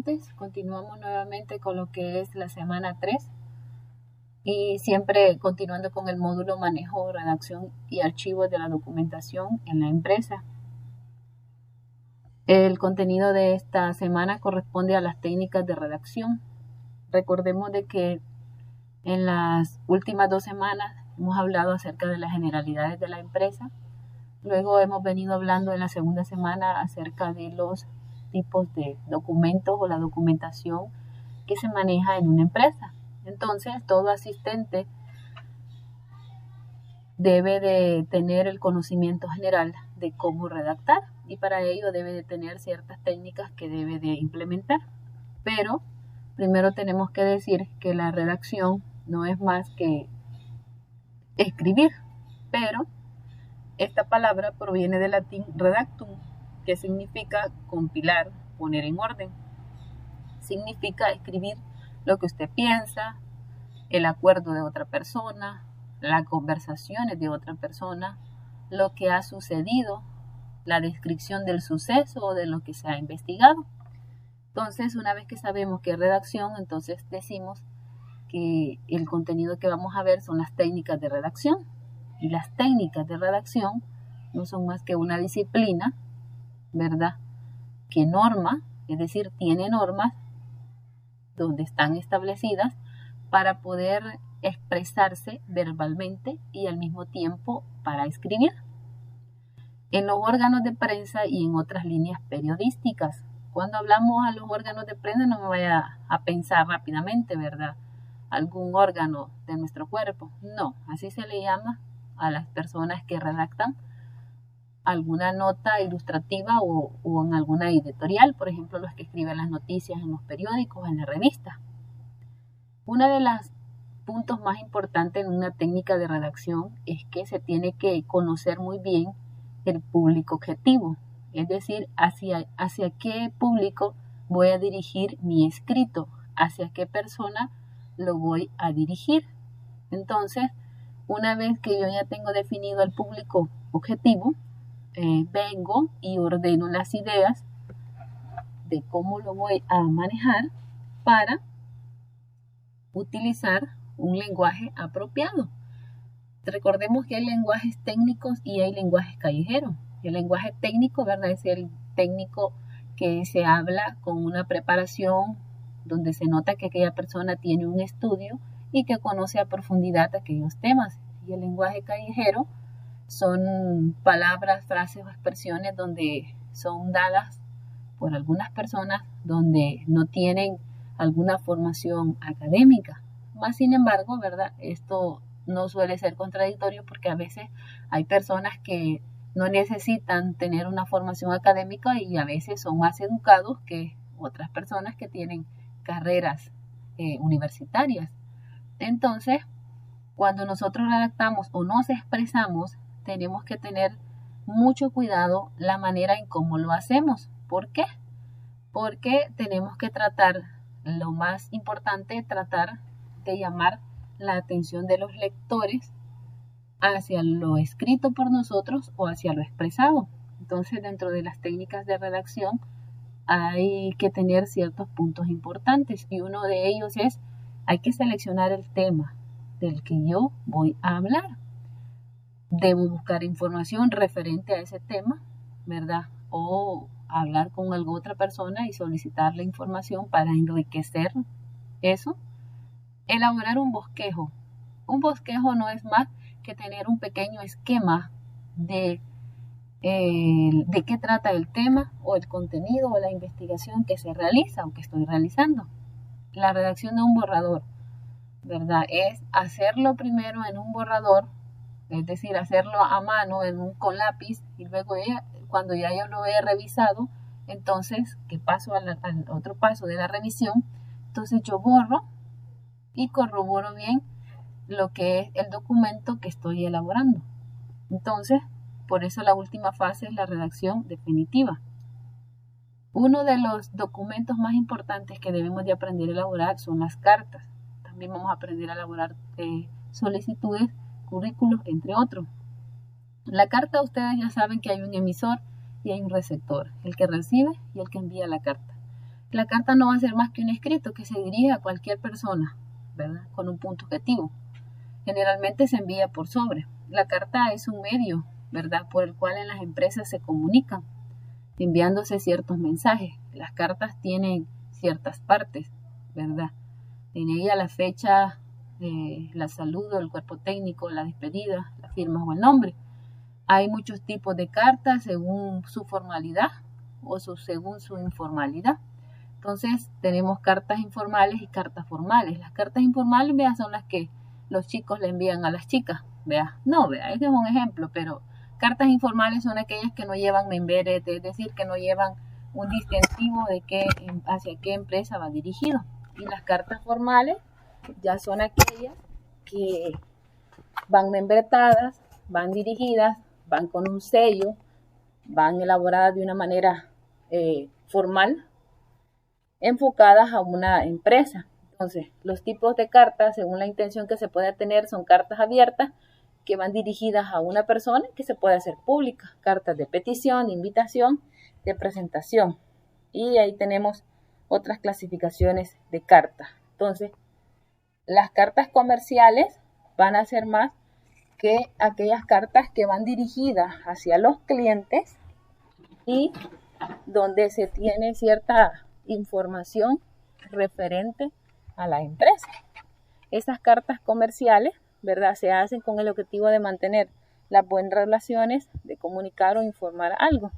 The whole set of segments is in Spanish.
estudiantes, continuamos nuevamente con lo que es la semana 3 y siempre continuando con el módulo manejo, redacción y archivos de la documentación en la empresa. El contenido de esta semana corresponde a las técnicas de redacción. Recordemos de que en las últimas 2 semanas hemos hablado acerca de las generalidades de la empresa. Luego hemos venido hablando en la segunda semana acerca de los tipos de documentos o la documentación que se maneja en una empresa. Entonces, todo asistente debe de tener el conocimiento general de cómo redactar y para ello debe de tener ciertas técnicas que debe de implementar. Pero primero tenemos que decir que la redacción no es más que escribir, pero esta palabra proviene del latín redactum, que significa compilar, poner en orden. Significa escribir lo que usted piensa, el acuerdo de otra persona, las conversaciones de otra persona, lo que ha sucedido, la descripción del suceso o de lo que se ha investigado. Entonces, una vez que sabemos qué es redacción, entonces decimos que el contenido que vamos a ver son las técnicas de redacción. Y las técnicas de redacción no son más que una disciplina, ¿verdad? Que norma, es decir, tiene normas donde están establecidas para poder expresarse verbalmente y al mismo tiempo para escribir. En los órganos de prensa y en otras líneas periodísticas. Cuando hablamos a los órganos de prensa no me vaya a pensar rápidamente, ¿verdad? Algún órgano de nuestro cuerpo. No, así se le llama a las personas que redactan alguna nota ilustrativa o en alguna editorial, por ejemplo, los que escriben las noticias en los periódicos, en la revista. Uno de los puntos más importantes en una técnica de redacción es que se tiene que conocer muy bien el público objetivo, es decir, hacia qué público voy a dirigir mi escrito, hacia qué persona lo voy a dirigir. Entonces, una vez que yo ya tengo definido el público objetivo, vengo y ordeno las ideas de cómo lo voy a manejar para utilizar un lenguaje apropiado. Recordemos que hay lenguajes técnicos y hay lenguajes callejeros. El lenguaje técnico, ¿verdad? Es el técnico que se habla con una preparación donde se nota que aquella persona tiene un estudio y que conoce a profundidad aquellos temas. Y el lenguaje callejero son palabras, frases o expresiones donde son dadas por algunas personas donde no tienen alguna formación académica. Más sin embargo, ¿verdad? Esto no suele ser contradictorio porque a veces hay personas que no necesitan tener una formación académica y a veces son más educados que otras personas que tienen carreras universitarias. Entonces, cuando nosotros redactamos o nos expresamos, tenemos que tener mucho cuidado la manera en cómo lo hacemos. ¿Por qué? Porque tenemos que tratar, lo más importante, tratar de llamar la atención de los lectores hacia lo escrito por nosotros o hacia lo expresado. Entonces, dentro de las técnicas de redacción hay que tener ciertos puntos importantes y uno de ellos es, hay que seleccionar el tema del que yo voy a hablar. Debo buscar información referente a ese tema, ¿verdad? O hablar con alguna otra persona y solicitar la información para enriquecer eso. Elaborar un bosquejo. Un bosquejo no es más que tener un pequeño esquema de qué trata el tema o el contenido o la investigación que se realiza o que estoy realizando. La redacción de un borrador, ¿verdad? Es hacerlo primero en un borrador, es decir, hacerlo a mano con lápiz y luego cuando ya yo lo he revisado, entonces que paso al otro paso de la revisión, entonces yo borro y corroboro bien lo que es el documento que estoy elaborando. Entonces, por eso la última fase es la redacción definitiva. Uno de los documentos más importantes que debemos de aprender a elaborar son las cartas. También vamos a aprender a elaborar solicitudes, currículos, entre otros. La carta, ustedes ya saben que hay un emisor y hay un receptor, el que recibe y el que envía la carta. La carta no va a ser más que un escrito que se dirige a cualquier persona, ¿verdad? Con un punto objetivo. Generalmente se envía por sobre. La carta es un medio, ¿verdad? Por el cual en las empresas se comunican, enviándose ciertos mensajes. Las cartas tienen ciertas partes, ¿verdad? En ella la fecha, la saludo, el cuerpo técnico, la despedida, la firma o el nombre. Hay muchos tipos de cartas según su formalidad o según su informalidad. Entonces tenemos cartas informales y cartas formales. Las cartas informales, vea, son las que los chicos le envían a las chicas. Vea, no, vea, este es un ejemplo, pero cartas informales son aquellas que no llevan membrete, es decir, que no llevan un distintivo de hacia qué empresa va dirigido. Y las cartas formales ya son aquellas que van membretadas, van dirigidas, van con un sello, van elaboradas de una manera formal, enfocadas a una empresa. Entonces, los tipos de cartas, según la intención que se pueda tener, son cartas abiertas, que van dirigidas a una persona, que se puede hacer pública, cartas de petición, de invitación, de presentación. Y ahí tenemos otras clasificaciones de cartas. Entonces, las cartas comerciales van a ser más que aquellas cartas que van dirigidas hacia los clientes y donde se tiene cierta información referente a la empresa. Esas cartas comerciales, ¿verdad?, se hacen con el objetivo de mantener las buenas relaciones, de comunicar o informar algo.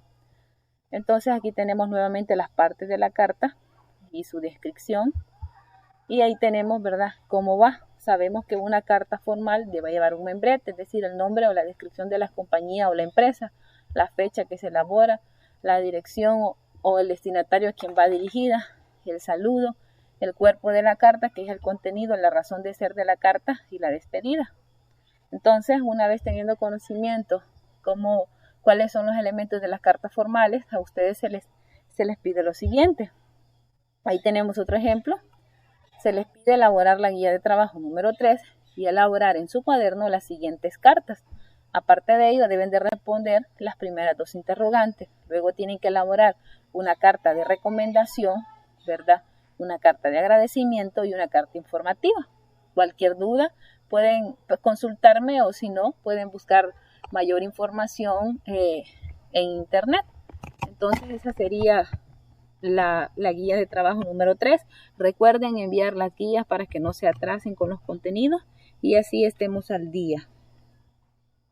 Entonces aquí tenemos nuevamente las partes de la carta y su descripción. Y ahí tenemos, ¿verdad?, cómo va. Sabemos que una carta formal debe llevar un membrete, es decir, el nombre o la descripción de la compañía o la empresa, la fecha que se elabora, la dirección o el destinatario a quien va dirigida, el saludo, el cuerpo de la carta, que es el contenido, la razón de ser de la carta y la despedida. Entonces, una vez teniendo conocimiento cuáles son los elementos de las cartas formales, a ustedes se les pide lo siguiente. Ahí tenemos otro ejemplo. Se les pide elaborar la guía de trabajo número 3 y elaborar en su cuaderno las siguientes cartas. Aparte de ello, deben de responder las primeras 2 interrogantes. Luego tienen que elaborar una carta de recomendación, ¿verdad?, una carta de agradecimiento y una carta informativa. Cualquier duda pueden consultarme o si no, pueden buscar mayor información en internet. Entonces esa sería la guía de trabajo número 3. Recuerden enviar las guías para que no se atrasen con los contenidos y así estemos al día.